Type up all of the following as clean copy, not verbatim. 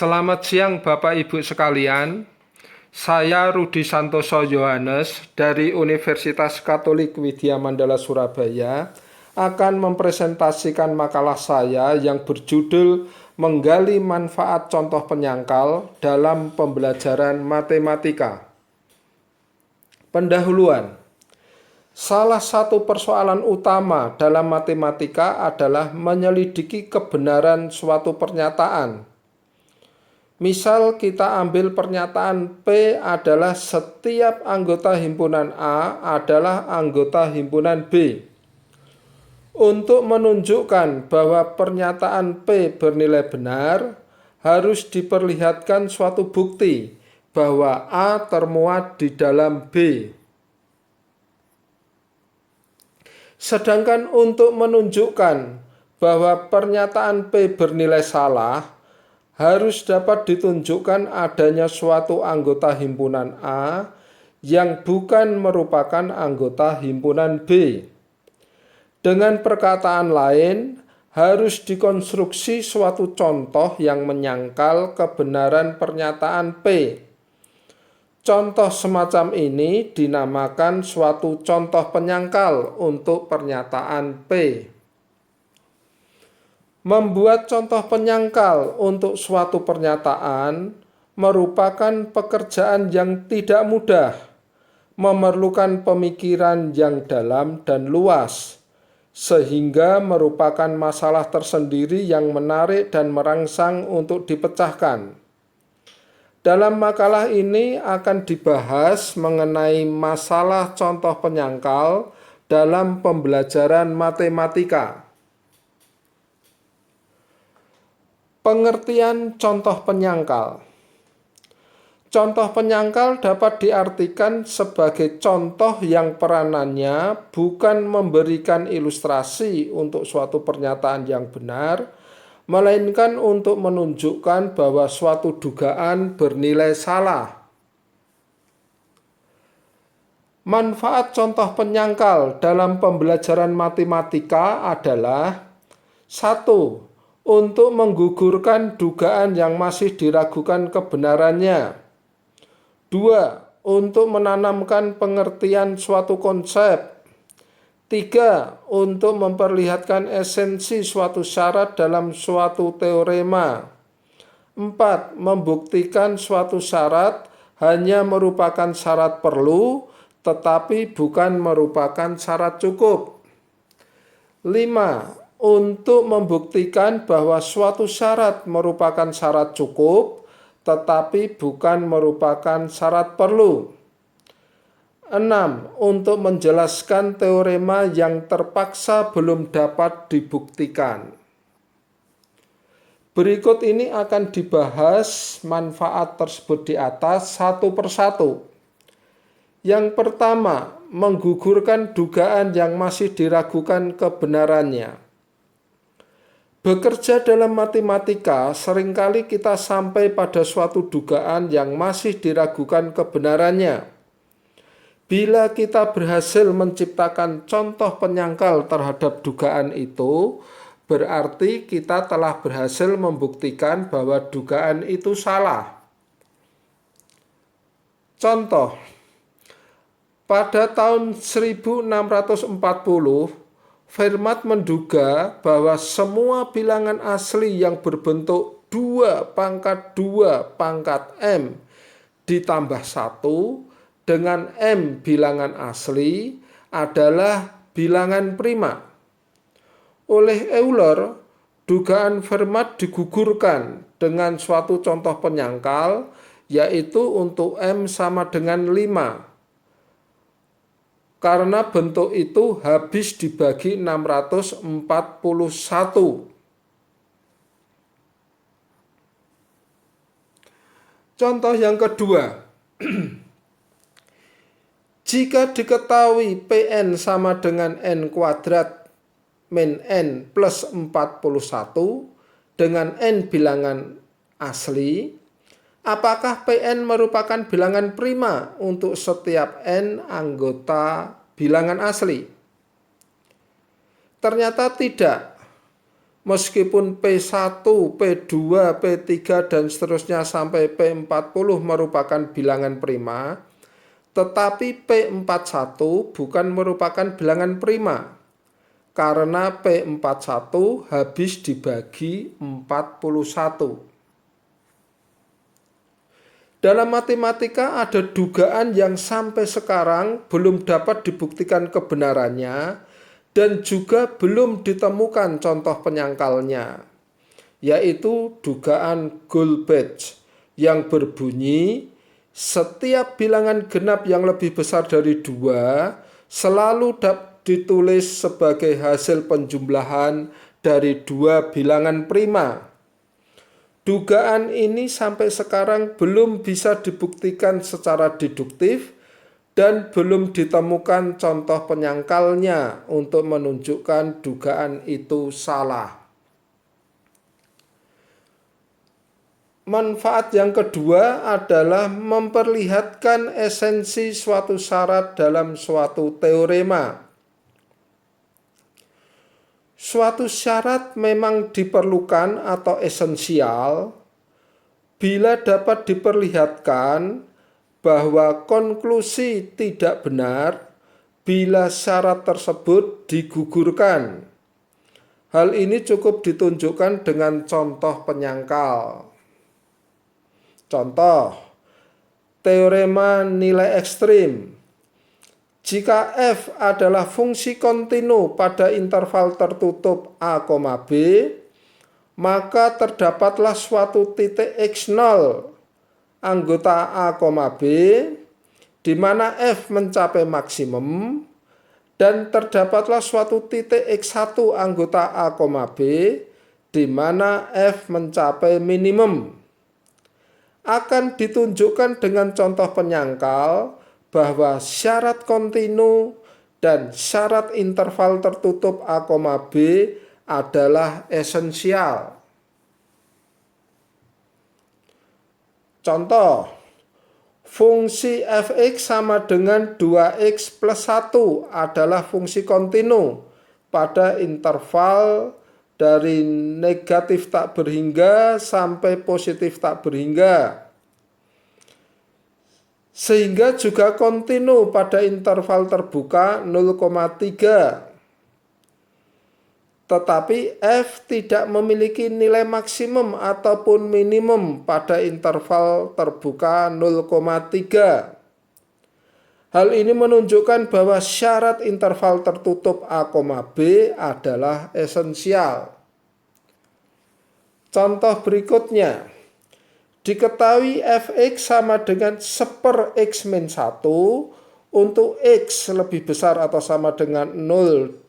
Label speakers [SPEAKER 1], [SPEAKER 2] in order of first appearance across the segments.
[SPEAKER 1] Selamat siang Bapak Ibu sekalian. Saya Rudi Santoso Yohanes dari Universitas Katolik Widya Mandala Surabaya akan mempresentasikan makalah saya yang berjudul Menggali Manfaat Contoh Penyangkal dalam Pembelajaran Matematika. Pendahuluan. Salah satu persoalan utama dalam matematika adalah menyelidiki kebenaran suatu pernyataan. Misal kita ambil pernyataan P adalah setiap anggota himpunan A adalah anggota himpunan B. Untuk menunjukkan bahwa pernyataan P bernilai benar, harus diperlihatkan suatu bukti bahwa A termuat di dalam B. Sedangkan untuk menunjukkan bahwa pernyataan P bernilai salah, harus dapat ditunjukkan adanya suatu anggota himpunan A yang bukan merupakan anggota himpunan B. Dengan perkataan lain, harus dikonstruksi suatu contoh yang menyangkal kebenaran pernyataan P. Contoh semacam ini dinamakan suatu contoh penyangkal untuk pernyataan P. Membuat contoh penyangkal untuk suatu pernyataan merupakan pekerjaan yang tidak mudah, memerlukan pemikiran yang dalam dan luas, sehingga merupakan masalah tersendiri yang menarik dan merangsang untuk dipecahkan. Dalam makalah ini akan dibahas mengenai masalah contoh penyangkal dalam pembelajaran matematika. Pengertian contoh penyangkal. Contoh penyangkal dapat diartikan sebagai contoh yang peranannya bukan memberikan ilustrasi untuk suatu pernyataan yang benar, melainkan untuk menunjukkan bahwa suatu dugaan bernilai salah. Manfaat contoh penyangkal dalam pembelajaran matematika adalah: 1. Untuk menggugurkan dugaan yang masih diragukan kebenarannya. 2. Untuk menanamkan pengertian suatu konsep. 3. Untuk memperlihatkan esensi suatu syarat dalam suatu teorema. 4. Membuktikan suatu syarat hanya merupakan syarat perlu, tetapi bukan merupakan syarat cukup. 5. Untuk membuktikan bahwa suatu syarat merupakan syarat cukup, tetapi bukan merupakan syarat perlu. 6. Untuk menjelaskan teorema yang terpaksa belum dapat dibuktikan. Berikut ini akan dibahas manfaat tersebut di atas satu persatu. Yang pertama, menggugurkan dugaan yang masih diragukan kebenarannya. Bekerja dalam matematika, seringkali kita sampai pada suatu dugaan yang masih diragukan kebenarannya. Bila kita berhasil menciptakan contoh penyangkal terhadap dugaan itu, berarti kita telah berhasil membuktikan bahwa dugaan itu salah. Contoh, pada tahun 1640, Fermat menduga bahwa semua bilangan asli yang berbentuk 2 pangkat 2 pangkat M ditambah 1 dengan M bilangan asli adalah bilangan prima. Oleh Euler, dugaan Fermat digugurkan dengan suatu contoh penyangkal, yaitu untuk M sama dengan 5. Karena bentuk itu habis dibagi 641. Contoh yang kedua. Jika diketahui Pn sama dengan n kuadrat min n plus 41 dengan n bilangan asli, apakah Pn merupakan bilangan prima untuk setiap n anggota bilangan asli? Ternyata tidak. Meskipun P1, P2, P3, dan seterusnya sampai P40 merupakan bilangan prima, tetapi P41 bukan merupakan bilangan prima, karena P41 habis dibagi 41. Dalam matematika ada dugaan yang sampai sekarang belum dapat dibuktikan kebenarannya dan juga belum ditemukan contoh penyangkalnya, yaitu dugaan Goldbach yang berbunyi setiap bilangan genap yang lebih besar dari 2 selalu ditulis sebagai hasil penjumlahan dari 2 bilangan prima. Dugaan ini sampai sekarang belum bisa dibuktikan secara deduktif dan belum ditemukan contoh penyangkalnya untuk menunjukkan dugaan itu salah. Manfaat yang kedua adalah memperlihatkan esensi suatu syarat dalam suatu teorema. Suatu syarat memang diperlukan atau esensial bila dapat diperlihatkan bahwa konklusi tidak benar bila syarat tersebut digugurkan. Hal ini cukup ditunjukkan dengan contoh penyangkal. Contoh, teorema nilai ekstrim. Jika f adalah fungsi kontinu pada interval tertutup a, b, maka terdapatlah suatu titik x0 anggota a, b, di mana f mencapai maksimum, dan terdapatlah suatu titik x1 anggota a, b, di mana f mencapai minimum. Akan ditunjukkan dengan contoh penyangkal bahwa syarat kontinu dan syarat interval tertutup a, b adalah esensial. Contoh, fungsi fx sama dengan 2x plus 1 adalah fungsi kontinu pada interval dari negatif tak berhingga sampai positif tak berhingga, sehingga juga kontinu pada interval terbuka 0,3. Tetapi f tidak memiliki nilai maksimum ataupun minimum pada interval terbuka 0,3. Hal ini menunjukkan bahwa syarat interval tertutup a, b adalah esensial. Contoh berikutnya. Diketahui fx sama dengan 1/x min 1 untuk x lebih besar atau sama dengan 0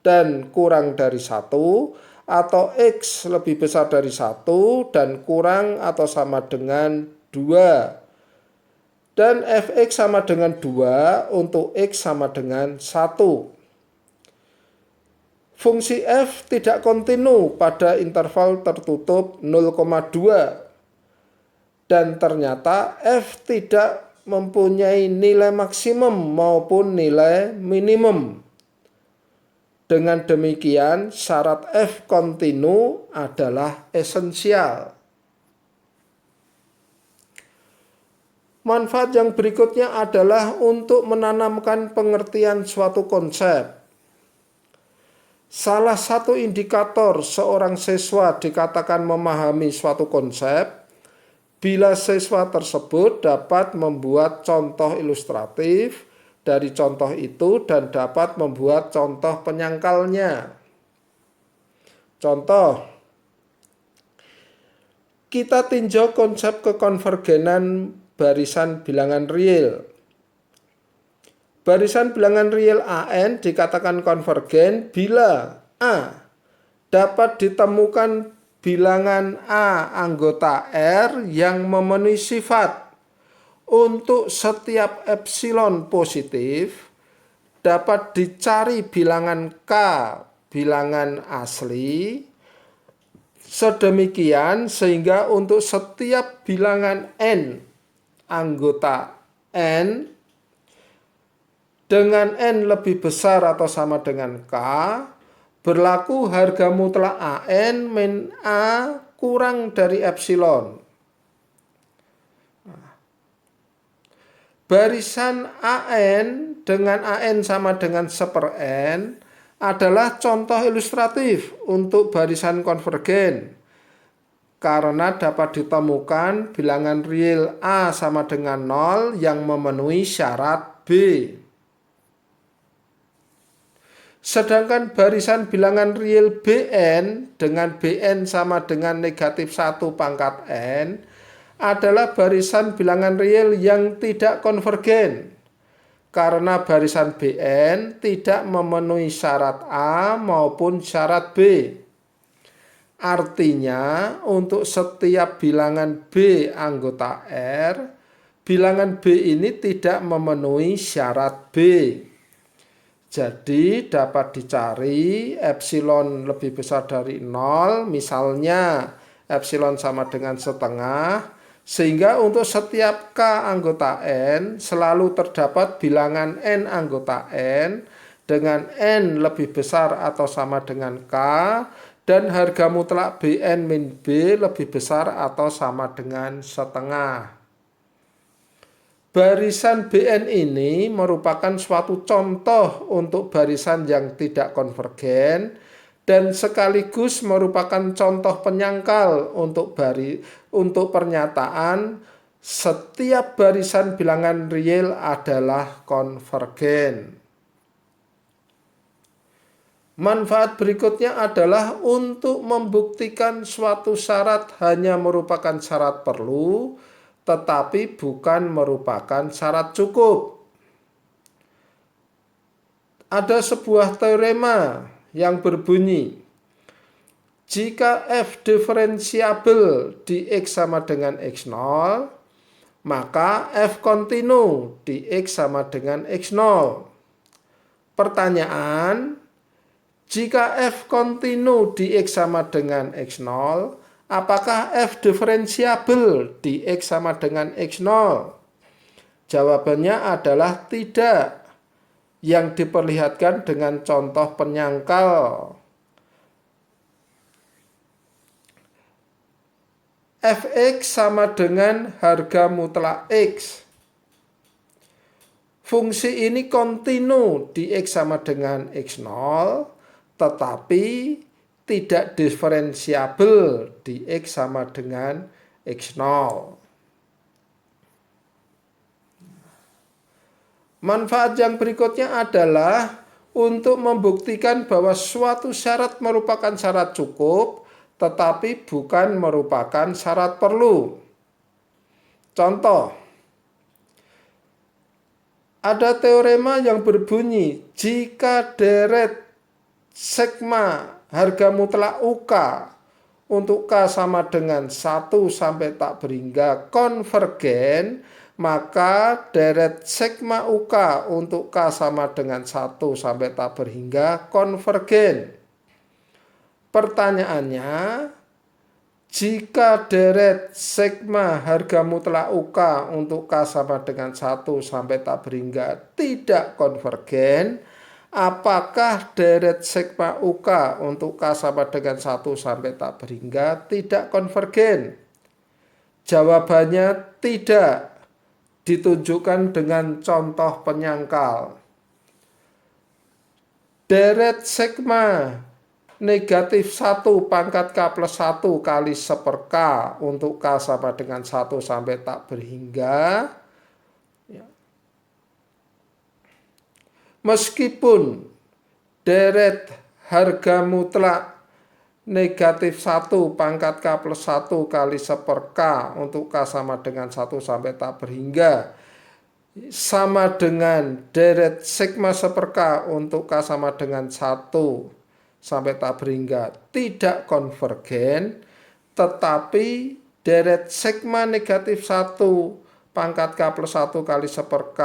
[SPEAKER 1] dan kurang dari 1, atau x lebih besar dari 1 dan kurang atau sama dengan 2. Dan fx sama dengan 2 untuk x sama dengan 1. Fungsi f tidak kontinu pada interval tertutup 0,2. Dan ternyata f tidak mempunyai nilai maksimum maupun nilai minimum. Dengan demikian, syarat f kontinu adalah esensial. Manfaat yang berikutnya adalah untuk menanamkan pengertian suatu konsep. Salah satu indikator seorang siswa dikatakan memahami suatu konsep bila siswa tersebut dapat membuat contoh ilustratif dari contoh itu dan dapat membuat contoh penyangkalnya. Contoh, kita tinjau konsep kekonvergenan barisan bilangan real. Barisan bilangan real AN dikatakan konvergen bila A dapat ditemukan bilangan A anggota R yang memenuhi sifat untuk setiap epsilon positif, dapat dicari bilangan K bilangan asli, sedemikian sehingga untuk setiap bilangan N anggota N dengan N lebih besar atau sama dengan K, berlaku harga mutlak AN min A kurang dari epsilon. Barisan AN dengan AN sama dengan 1/n adalah contoh ilustratif untuk barisan konvergen karena dapat ditemukan bilangan real A sama dengan 0 yang memenuhi syarat B. Sedangkan barisan bilangan real Bn dengan Bn sama dengan negatif 1 pangkat n adalah barisan bilangan real yang tidak konvergen karena barisan Bn tidak memenuhi syarat A maupun syarat B. Artinya untuk setiap bilangan B anggota R, bilangan B ini tidak memenuhi syarat B. Jadi dapat dicari epsilon lebih besar dari 0, misalnya epsilon sama dengan setengah, sehingga untuk setiap K anggota N selalu terdapat bilangan N anggota N dengan N lebih besar atau sama dengan K dan harga mutlak Bn min B lebih besar atau sama dengan setengah. Barisan Bn ini merupakan suatu contoh untuk barisan yang tidak konvergen dan sekaligus merupakan contoh penyangkal untuk pernyataan setiap barisan bilangan real adalah konvergen. Manfaat berikutnya adalah untuk membuktikan suatu syarat hanya merupakan syarat perlu, tetapi bukan merupakan syarat cukup. Ada sebuah teorema yang berbunyi, jika f diferensiabel di x sama dengan x0, maka f kontinu di x sama dengan x0. Pertanyaan, jika f kontinu di x sama dengan x0, apakah f diferensiabel di x sama dengan x0? Jawabannya adalah tidak, yang diperlihatkan dengan contoh penyangkal. Fx sama dengan harga mutlak x. Fungsi ini kontinu di x sama dengan x0, tetapi tidak diferensiabel di x sama dengan x0. Manfaat yang berikutnya adalah untuk membuktikan bahwa suatu syarat merupakan syarat cukup, tetapi bukan merupakan syarat perlu. Contoh, ada teorema yang berbunyi jika deret sigma harga mutlak UK untuk K sama dengan 1 sampai tak berhingga konvergen, maka deret sigma UK untuk K sama dengan 1 sampai tak berhingga konvergen. Pertanyaannya, jika deret sigma harga mutlak UK untuk K sama dengan 1 sampai tak berhingga tidak konvergen, apakah deret sigma UK untuk K sama dengan 1 sampai tak berhingga tidak konvergen? Jawabannya tidak, ditunjukkan dengan contoh penyangkal. Deret sigma negatif 1 pangkat K plus 1 kali 1/K untuk K sama dengan 1 sampai tak berhingga. Meskipun deret harga mutlak negatif 1 pangkat K plus 1 kali 1/K untuk K sama dengan 1 sampai tak berhingga sama dengan deret sigma 1/K untuk K sama dengan 1 sampai tak berhingga tidak konvergen, tetapi deret sigma negatif 1 pangkat K plus 1 kali 1/K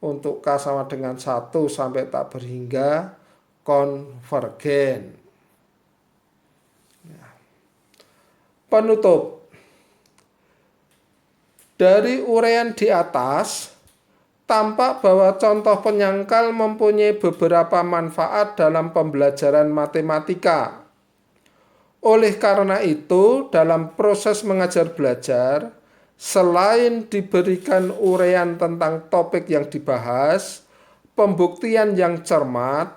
[SPEAKER 1] untuk K sama dengan 1 sampai tak berhingga konvergen. Penutup. Dari uraian di atas, tampak bahwa contoh penyangkal mempunyai beberapa manfaat dalam pembelajaran matematika. Oleh karena itu, dalam proses mengajar belajar, selain diberikan uraian tentang topik yang dibahas, pembuktian yang cermat,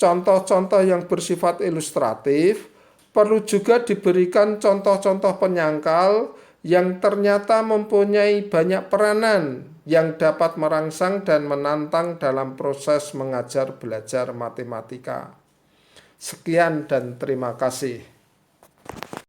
[SPEAKER 1] contoh-contoh yang bersifat ilustratif, perlu juga diberikan contoh-contoh penyangkal yang ternyata mempunyai banyak peranan yang dapat merangsang dan menantang dalam proses mengajar belajar matematika. Sekian dan terima kasih.